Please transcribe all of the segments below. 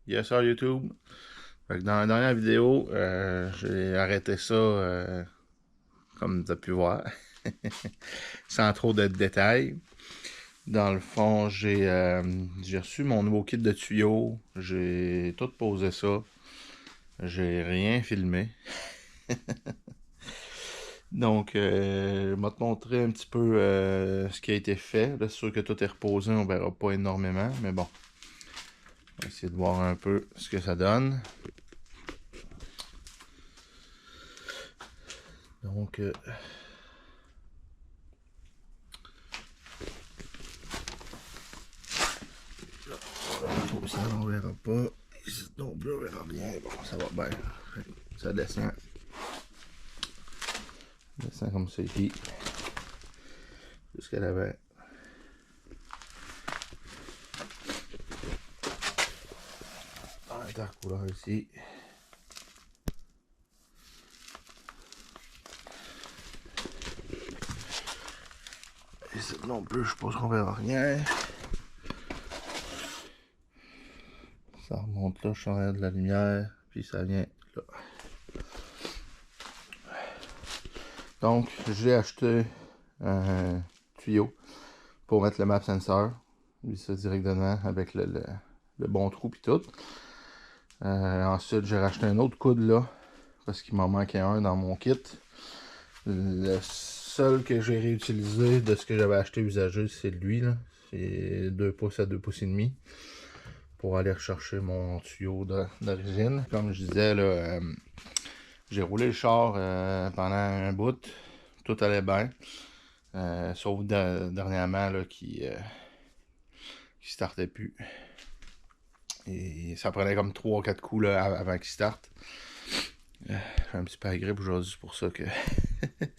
Yes sir YouTube. Fait que dans la dernière vidéo, j'ai arrêté ça comme tu as pu voir, sans trop de détails. Dans le fond, j'ai reçu mon nouveau kit de tuyaux, j'ai tout posé ça, j'ai rien filmé. Donc, je vais te montrer un petit peu ce qui a été fait. Là, c'est sûr que tout est reposé, on verra pas énormément, mais bon. On va essayer de voir un peu ce que ça donne. Donc, ça on verra pas. Ici non plus on verra bien. Bon, ça va bien. Ça descend. Ça descend comme ça ici. Jusqu'à l'avant. Intercouleur ici. Ici non plus, je pense qu'on verra rien. Ça remonte là, je suis en arrière de la lumière, puis ça vient là. Donc, j'ai acheté un tuyau pour mettre le map sensor. Lui, ça direct dedans avec le bon trou puis tout. Ensuite, j'ai racheté un autre coude là, parce qu'il m'en manquait un dans mon kit. Le seul que j'ai réutilisé de ce que j'avais acheté usagé, c'est lui là. C'est 2 pouces à 2 pouces et demi. Pour aller rechercher mon tuyau d'origine. Comme je disais, là, j'ai roulé le char pendant un bout. Tout allait bien. Sauf dernièrement là, qui startait plus. Et ça prenait comme 3-4 coups là, avant qu'il starte. J'ai un petit peu à grippe aujourd'hui, c'est pour ça que...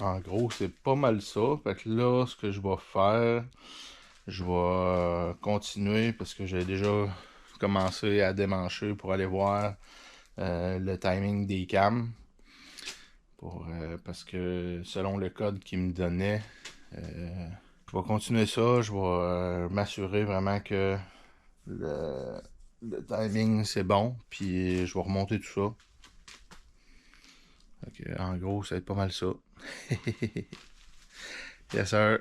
En gros, c'est pas mal ça. Fait que là, ce que je vais faire, je vais continuer parce que j'ai déjà commencé à démancher pour aller voir le timing des cams. Parce que selon le code qu'il me donnait, je vais continuer ça. Je vais m'assurer vraiment que le timing c'est bon. Puis je vais remonter tout ça. Donc, en gros, ça va être pas mal ça. Yes sir.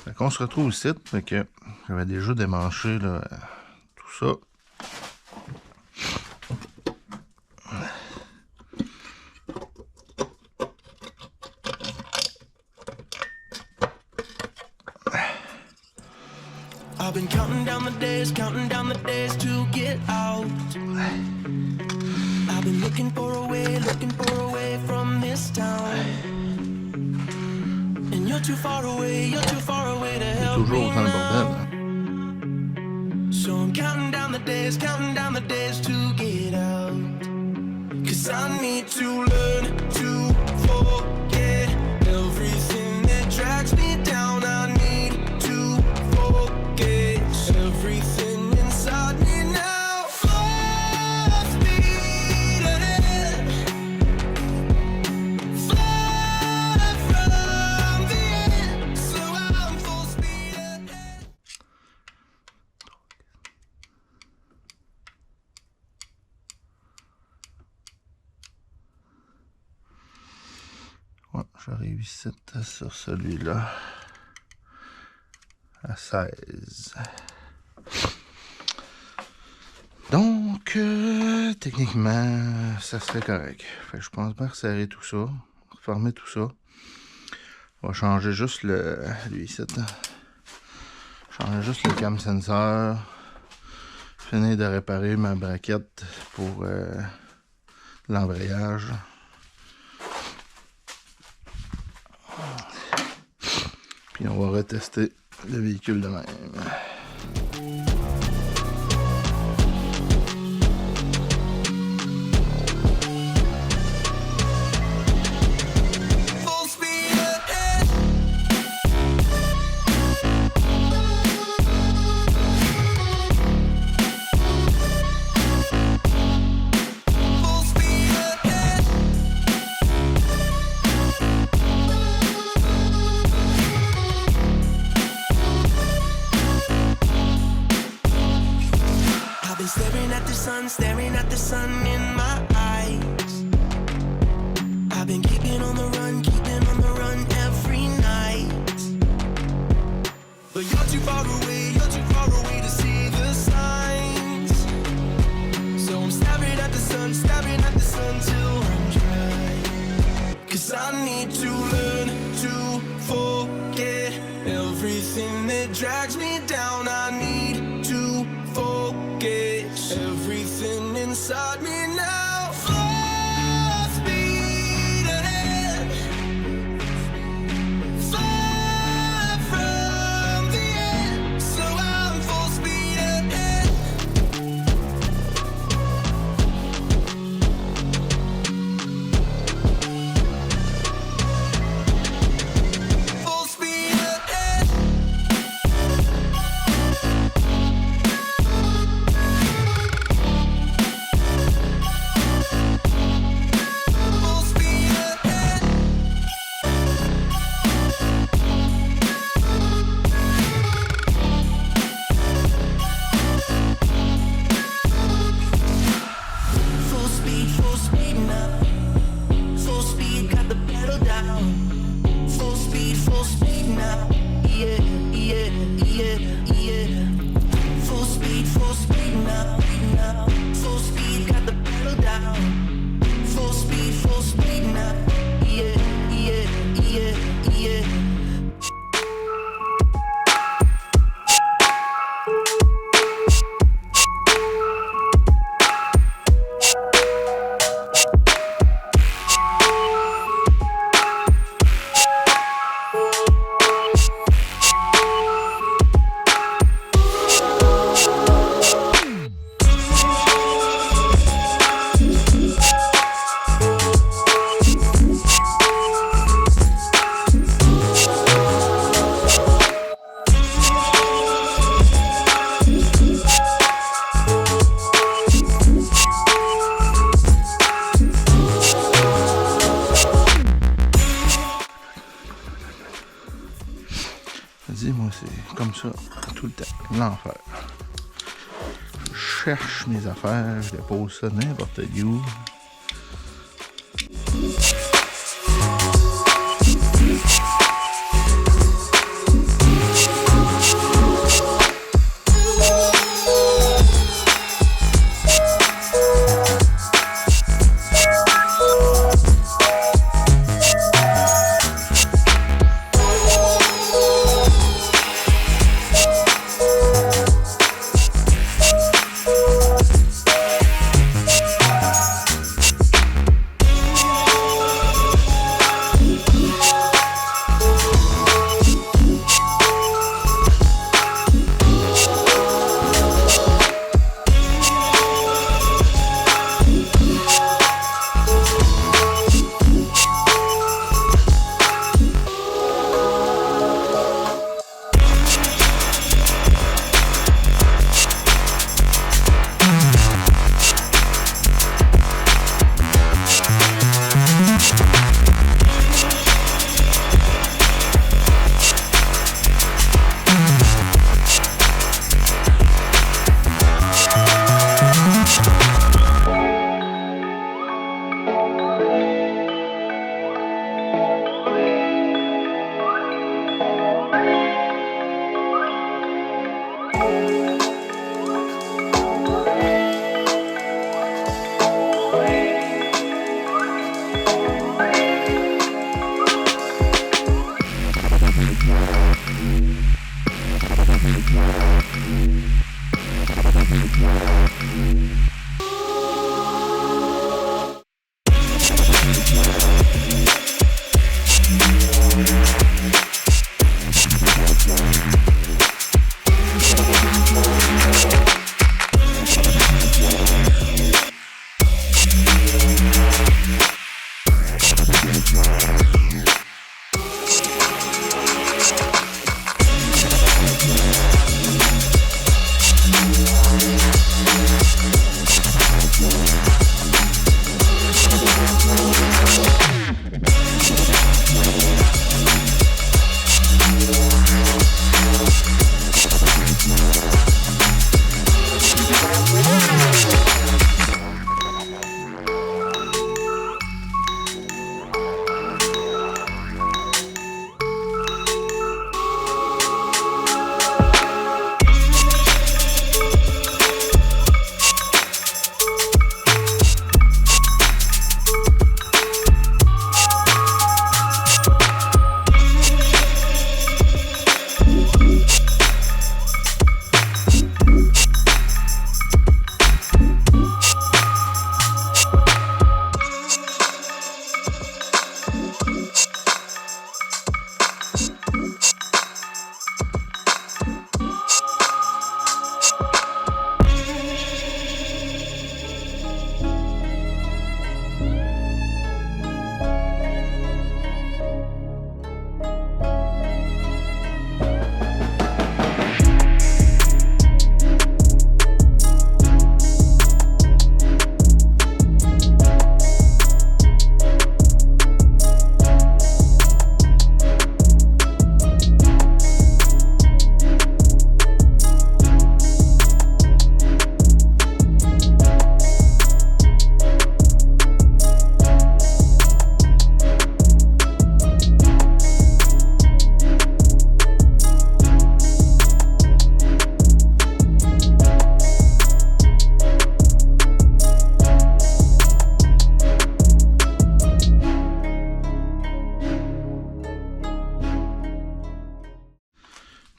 Fait qu'on se retrouve ici. Fait que j'avais déjà démanché là, tout ça. I've been counting down the days to get out. I've been looking for a way from this town. And you're too far away to help Toujours me autant de now. bordel. So I'm counting down the days to get out. 'Cause I need to learn to forget everything that drags me down. I need to forget everything inside me now. Full speed ahead, far from the end. So I'm full speed ahead. Ouais, j'arrive ici sur celui-là à 16. Donc, techniquement, ça serait correct. Fait que je pense bien resserrer tout ça, refermer tout ça. On va changer juste lui ici. Changer juste le cam sensor. Finir de réparer ma braquette pour l'embrayage. Puis on va retester le véhicule de même. Full speed ahead. Full speed ahead. been staring at the sun in my eyes. I've been keeping on the run every night. But you're too far away to see the signs. So I'm staring at the sun till I'm dry. 'Cause I need to learn to forget everything that drags me down. I need to forget everything inside me now. Full speed ahead, far from the end. So I'm full speed ahead. Full speed ahead. Full speed ahead. Full speed now. Full speed, got the pedal down. Full speed now. Yeah, yeah, yeah, yeah. Full speed now. Full speed, got the pedal down. Full speed now. Yeah, yeah, yeah, yeah. Dis-moi, c'est comme ça, tout le temps, l'enfer. Je cherche mes affaires, je dépose ça n'importe où.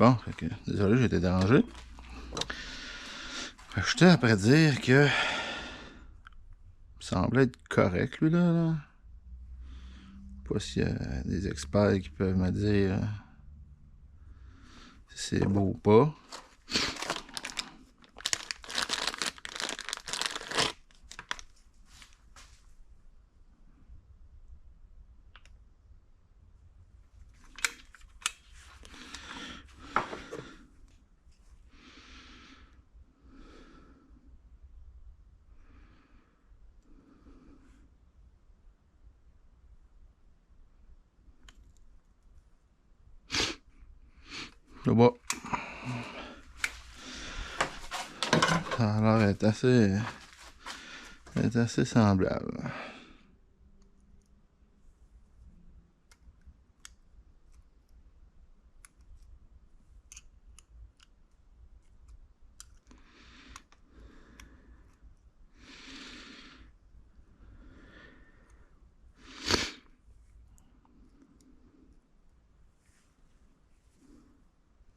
Bon, fait que, désolé, j'ai été dérangé. Fait que j'étais après dire que il semblait être correct, lui, là. Pas s'il y a des experts qui peuvent me dire si c'est beau ou pas. Là-bas. Ça a l'air d'être assez semblable.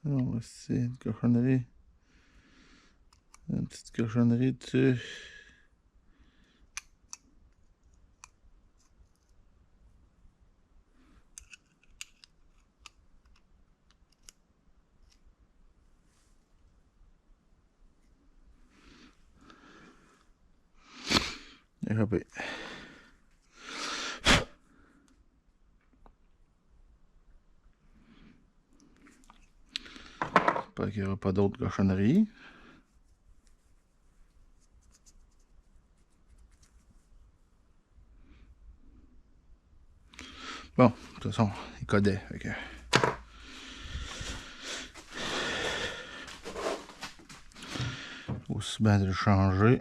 Alors, c'est une cochonnerie. Une petite cochonnerie dessus. Échappé. J'espère qu'il n'y aura pas d'autres cochonneries. Bon, de toute façon, il codait. Okay. Aussi bien de le changer.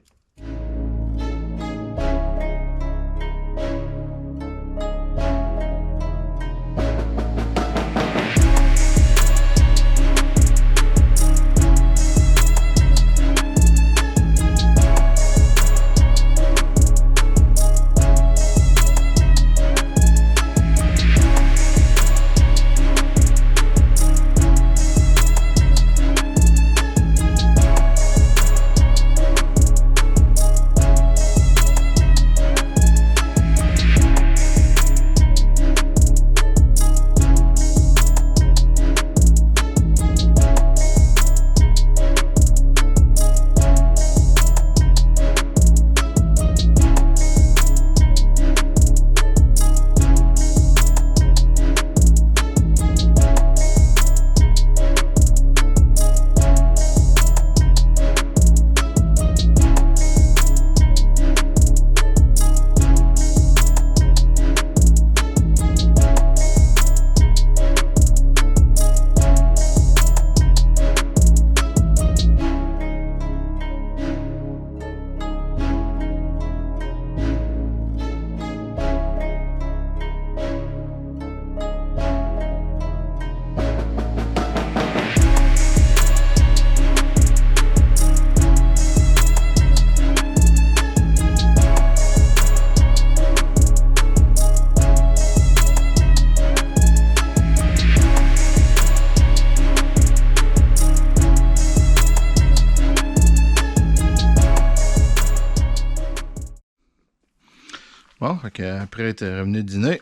Bon, fait qu'après être revenu dîner,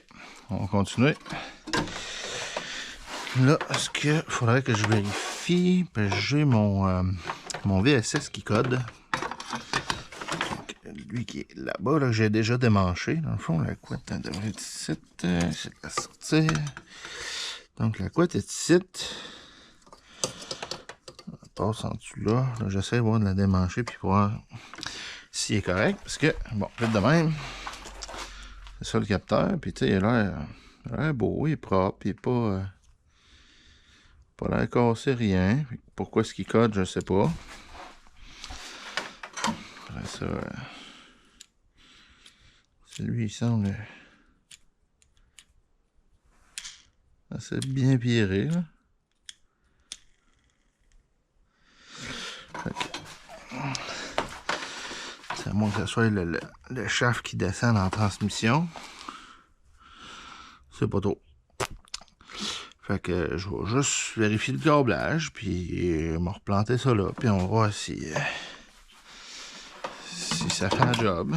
on va continuer. Là, est-ce qu'il faudrait que je vérifie? Parce que j'ai mon VSS qui code. Donc, lui qui est là-bas, là, que j'ai déjà démanché. Dans le fond, la couette devrait être ici. C'est de la sortir. Donc, la couette est ici. On passe en dessous là. Là, j'essaie de voir de la démancher puis voir s'il est correct. Parce que, bon, peut-être de même. C'est ça le capteur. Puis, tu sais, il a l'air beau, il est propre, il est pas l'air cassé, rien. Pourquoi est-ce qu'il code, je sais pas. Après ça, celui, il semble assez bien viré, là. C'est à moins que ce soit le shaft qui descend en transmission. C'est pas trop. Fait que je vais juste vérifier le câblage, puis me replanter ça là, puis on va voir si ça fait un job.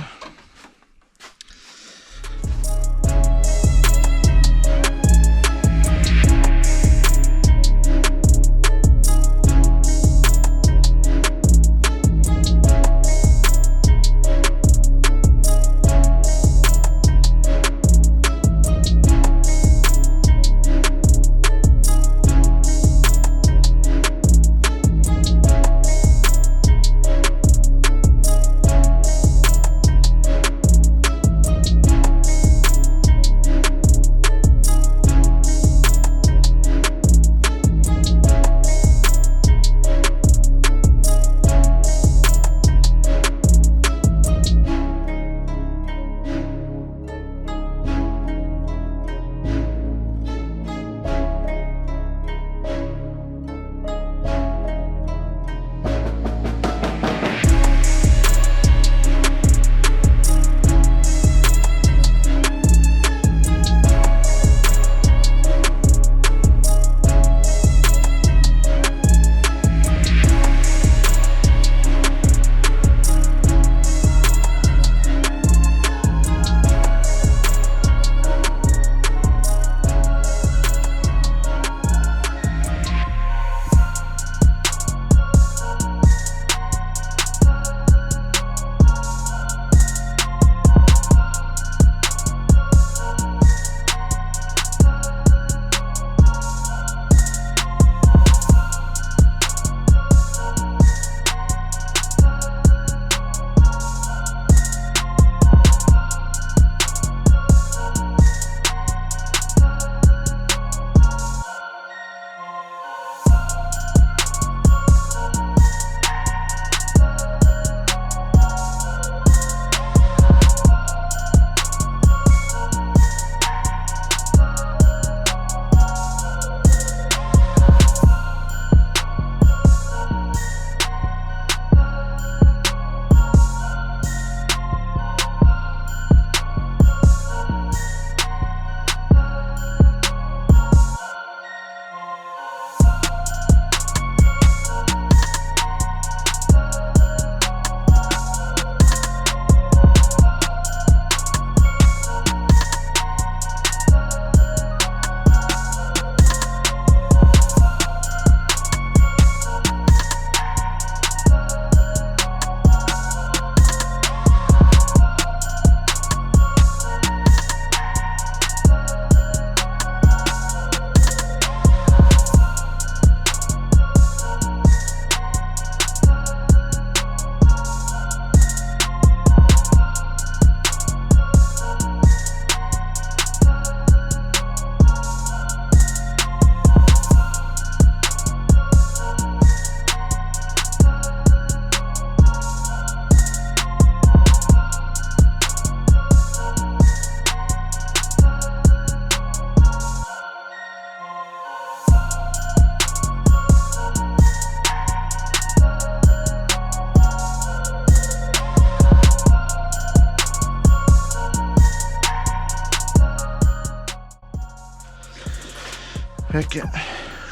Fait que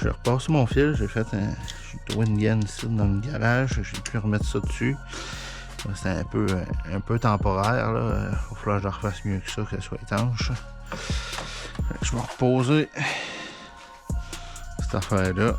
je repasse mon fil, j'ai trouvé une gaine ici dans le garage, j'ai pu remettre ça dessus. C'est un peu temporaire, là. Il va falloir que je la refasse mieux que ça, qu'elle soit étanche. Fait que je vais reposer cette affaire-là.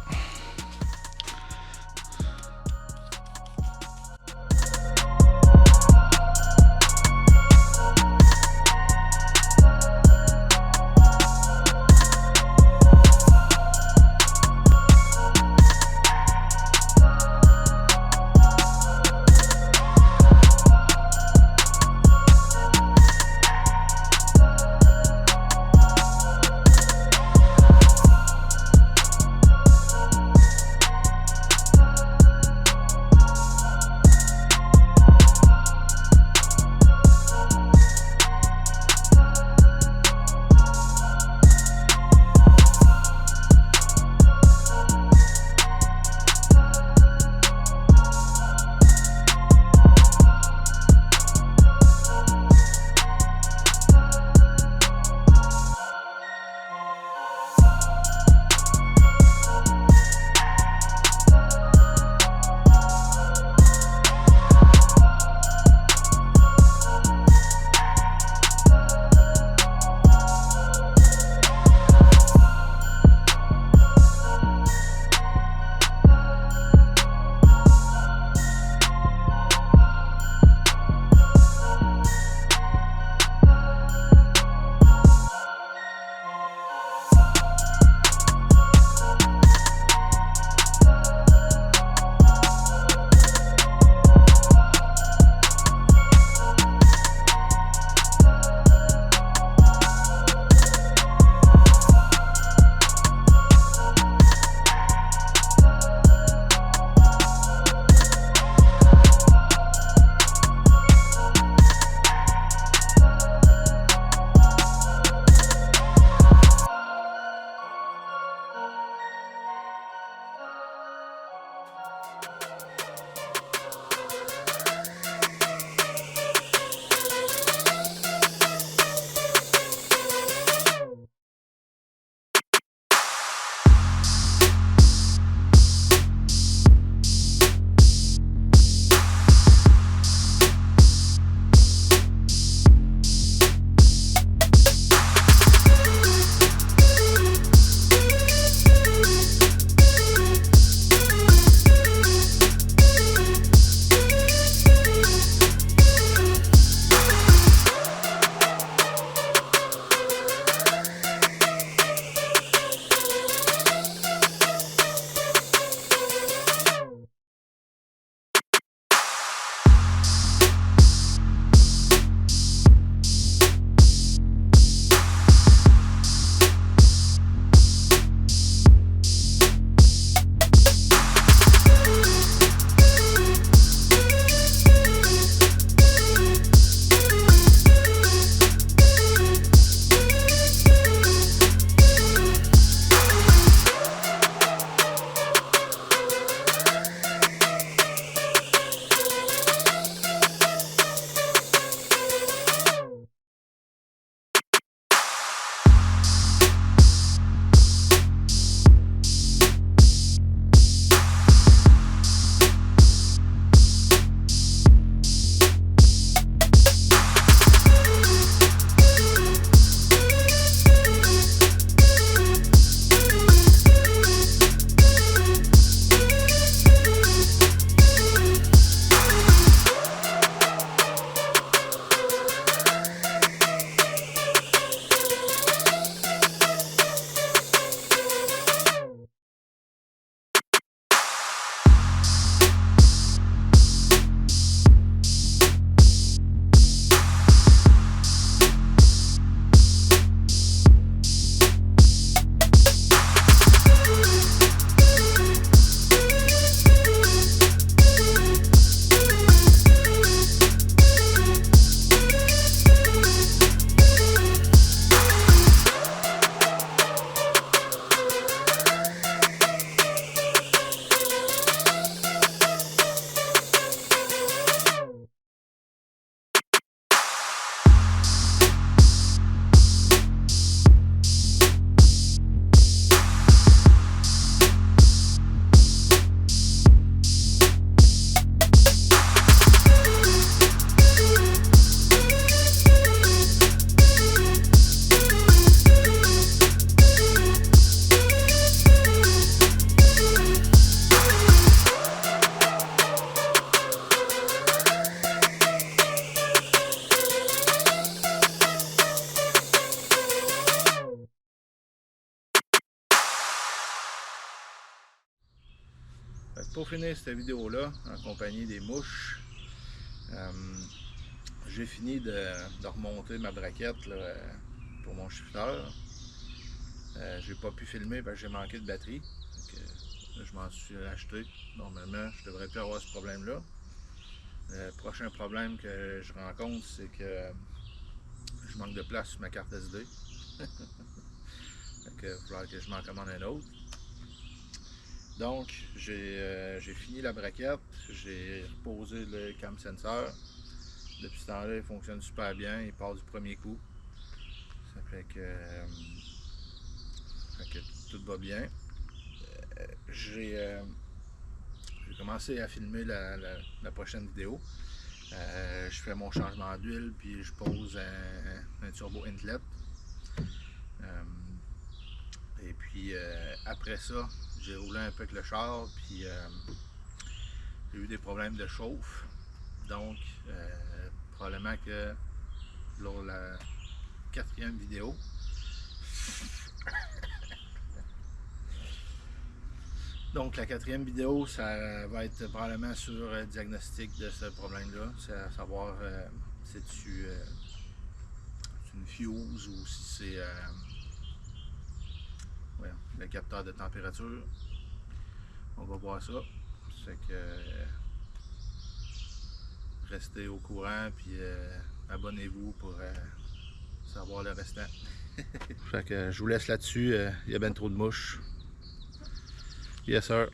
pour finir cette vidéo-là, en compagnie des mouches, j'ai fini de remonter ma braquette là, pour mon shifter. J'ai pas pu filmer parce que j'ai manqué de batterie. Donc, là, je m'en suis acheté. Normalement, je devrais plus avoir ce problème-là. Le prochain problème que je rencontre, c'est que je manque de place sur ma carte SD. Donc, il va falloir que je m'en commande un autre. Donc, j'ai fini la braquette, j'ai reposé le cam sensor. Depuis ce temps-là, il fonctionne super bien, il passe du premier coup. Ça fait que tout va bien. J'ai commencé à filmer la prochaine vidéo. Je fais mon changement d'huile, puis je pose un turbo inlet. Et puis après ça, j'ai roulé un peu avec le char, puis j'ai eu des problèmes de chauffe. Donc, probablement que lors de la 4e vidéo, donc la 4e vidéo, ça va être probablement sur le diagnostic de ce problème-là, c'est à savoir si c'est une fuse ou si c'est le capteur de température. On va voir ça. C'est que restez au courant, puis abonnez-vous pour savoir le restant. Fait que je vous laisse là-dessus, il y a bien trop de mouches. Yes sir.